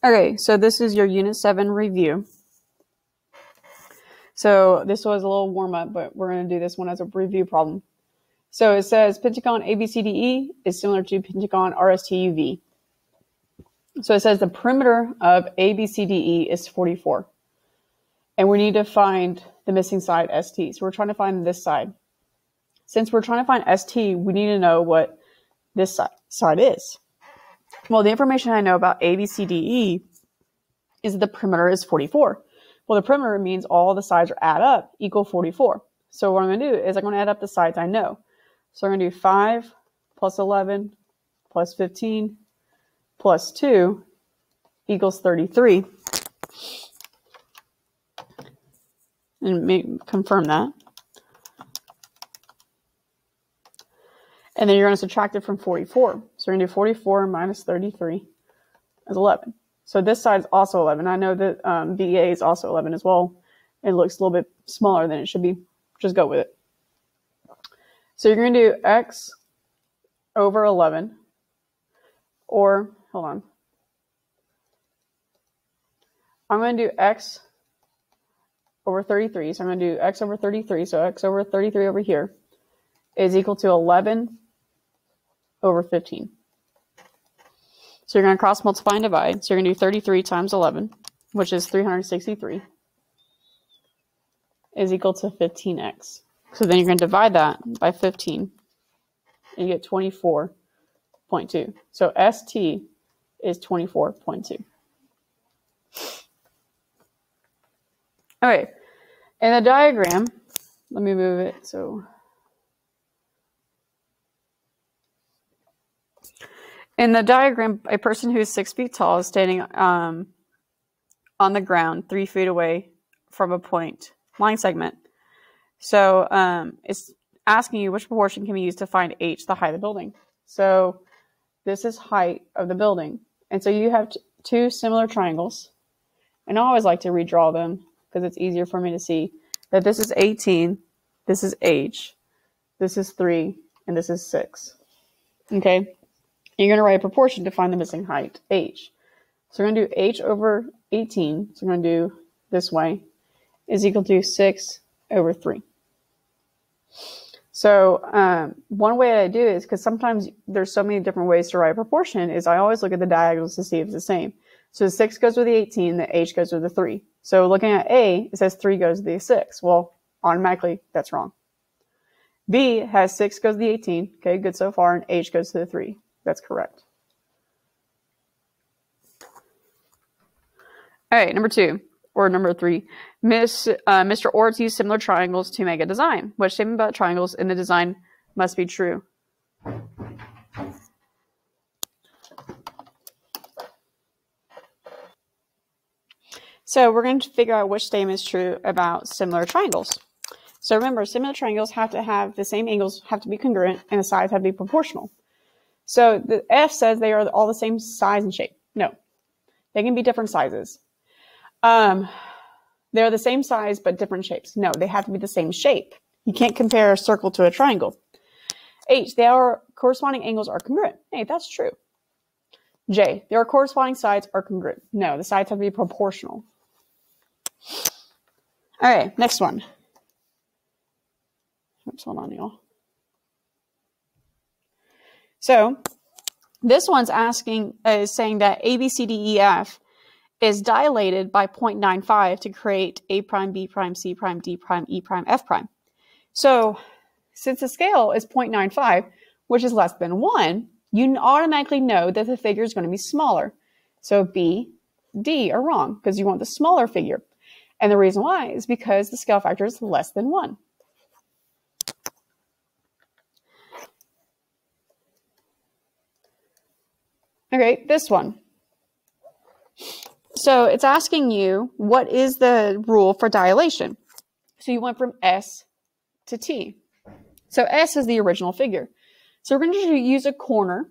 Okay, so this is your Unit 7 review. So this was a little warm-up, but we're going to do this one as a review problem. So it says pentagon ABCDE is similar to pentagon RSTUV. So it says the perimeter of ABCDE is 44. And we need to find the missing side, ST. So we're trying to find this side. Since we're trying to find ST, we need to know what this side is. Well, the information I know about ABCDE is that the perimeter is 44. Well, the perimeter means all the sides are add up equal 44. So what I'm going to do is I'm going to add up the sides I know. So I'm going to do 5 plus 11 plus 15 plus 2 equals 33. And confirm that. And then you're going to subtract it from 44. So we're going to do 44 minus 33 is 11. So this side is also 11. I know that BA is also 11 as well. It looks a little bit smaller than it should be. Just go with it. So you're going to do x over 11. Or, hold on. I'm going to do x over 33. So I'm going to do x over 33. So x over 33 over here is equal to 11 over 15. So you're going to cross multiply and divide. So you're going to do 33 times 11, which is 363, is equal to 15x. So then you're going to divide that by 15, and you get 24.2. So ST is 24.2. Okay, in the diagram, let me move it so... In the diagram, a person who is 6 feet tall is standing on the ground 3 feet away from a point line segment. So it's asking you which proportion can be used to find h, the height of the building. So this is height of the building. And so you have two similar triangles. And I always like to redraw them because it's easier for me to see that this is 18, this is h, this is 3, and this is 6. Okay? You're going to write a proportion to find the missing height, h. So we're going to do h over 18, so we're going to do this way, is equal to 6 over 3. So one way I do is, because sometimes there's so many different ways to write a proportion, is I always look at the diagonals to see if it's the same. So the 6 goes with the 18, the h goes with the 3. So looking at A, it says 3 goes with the 6. Well, automatically, that's wrong. B has 6 goes to the 18. Okay, good so far, and h goes to the 3. That's correct. All right, number 2, or number 3. Mr. Orts used similar triangles to make a design. What statement about triangles in the design must be true? So we're going to figure out which statement is true about similar triangles. So remember, similar triangles have to have the same angles, have to be congruent, and the sides have to be proportional. So the F says they are all the same size and shape. No, they can be different sizes. They're the same size but different shapes. No, they have to be the same shape. You can't compare a circle to a triangle. H, their corresponding angles are congruent. Hey, that's true. J, their corresponding sides are congruent. No, the sides have to be proportional. All right, next one. Oops, hold on, y'all. So this one's saying that ABCDEF is dilated by 0.95 to create A prime, B prime, C prime, D prime, E prime, F prime. So since the scale is 0.95, which is less than 1, you automatically know that the figure is going to be smaller. So B, D are wrong because you want the smaller figure. And the reason why is because the scale factor is less than 1. Okay, this one. So it's asking you, what is the rule for dilation? So you went from S to T. So S is the original figure. So we're going to use a corner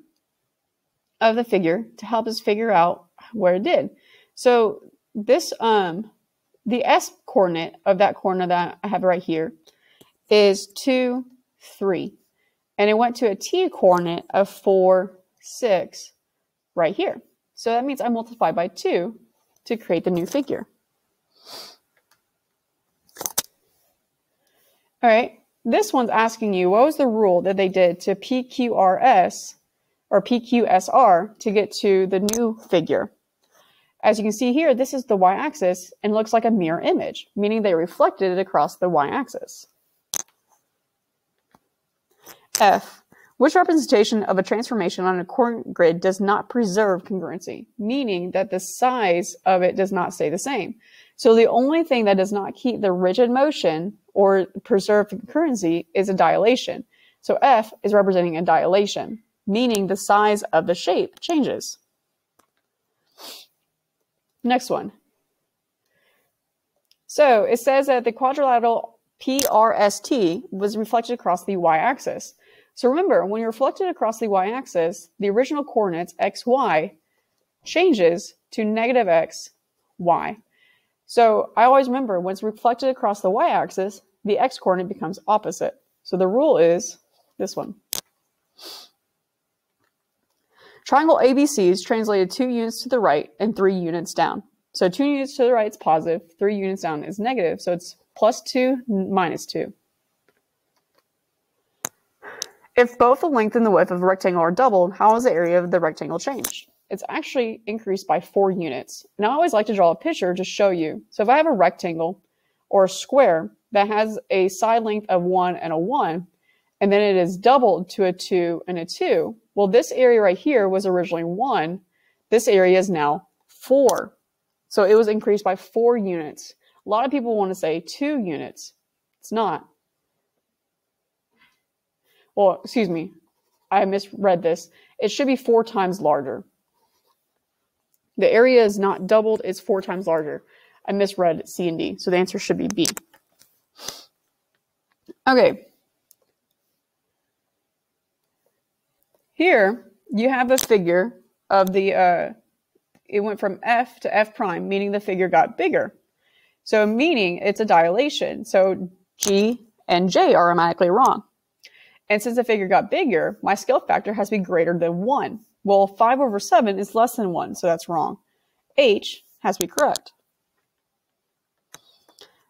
of the figure to help us figure out where it did. So this, the S coordinate of that corner that I have right here is 2, 3. And it went to a T coordinate of 4, 6 right here. So that means I multiply by 2 to create the new figure. All right, this one's asking you, what was the rule that they did to PQRS or PQSR to get to the new figure? As you can see here, this is the y-axis and looks like a mirror image, meaning they reflected it across the y-axis. F. Which representation of a transformation on a coordinate grid does not preserve congruency? Meaning that the size of it does not stay the same. So the only thing that does not keep the rigid motion or preserve congruency is a dilation. So F is representing a dilation, meaning the size of the shape changes. Next one. So it says that the quadrilateral PRST was reflected across the y-axis. So remember, when you're reflected across the y-axis, the original coordinates xy changes to negative x, y. So I always remember when it's reflected across the y-axis, the x-coordinate becomes opposite. So the rule is this one. Triangle ABC is translated 2 units to the right and 3 units down. So 2 units to the right is positive, 3 units down is negative, so it's +2, -2. If both the length and the width of the rectangle are doubled, how is the area of the rectangle changed? It's actually increased by 4 units. And I always like to draw a picture to show you. So if I have a rectangle or a square that has a side length of 1 and a 1, and then it is doubled to a 2 and a 2, well, this area right here was originally 1. This area is now 4. So it was increased by 4 units. A lot of people want to say 2 units. It's not. Well, excuse me, I misread this. It should be 4 times larger. The area is not doubled, it's 4 times larger. I misread C and D, so the answer should be B. Okay. Here, you have a figure of the, it went from F to F prime, meaning the figure got bigger. So meaning it's a dilation. So G and J are automatically wrong. And since the figure got bigger, my scale factor has to be greater than 1. Well, 5/7 is less than 1, so that's wrong. H has to be correct.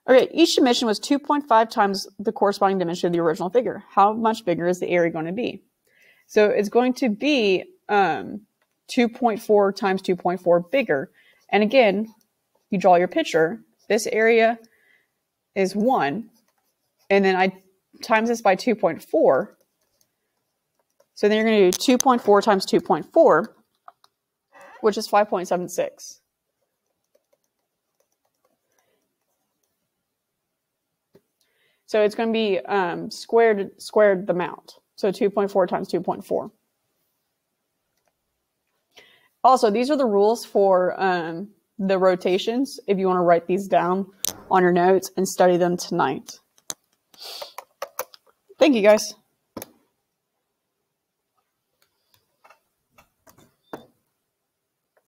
Okay, each dimension was 2.5 times the corresponding dimension of the original figure. How much bigger is the area going to be? So it's going to be 2.4 times 2.4 bigger. And again, you draw your picture. This area is 1, and then I times this by 2.4. So then you're going to do 2.4 times 2.4, which is 5.76. So it's going to be squared the amount. So 2.4 times 2.4. Also, these are the rules for the rotations, if you want to write these down on your notes and study them tonight. Thank you, guys.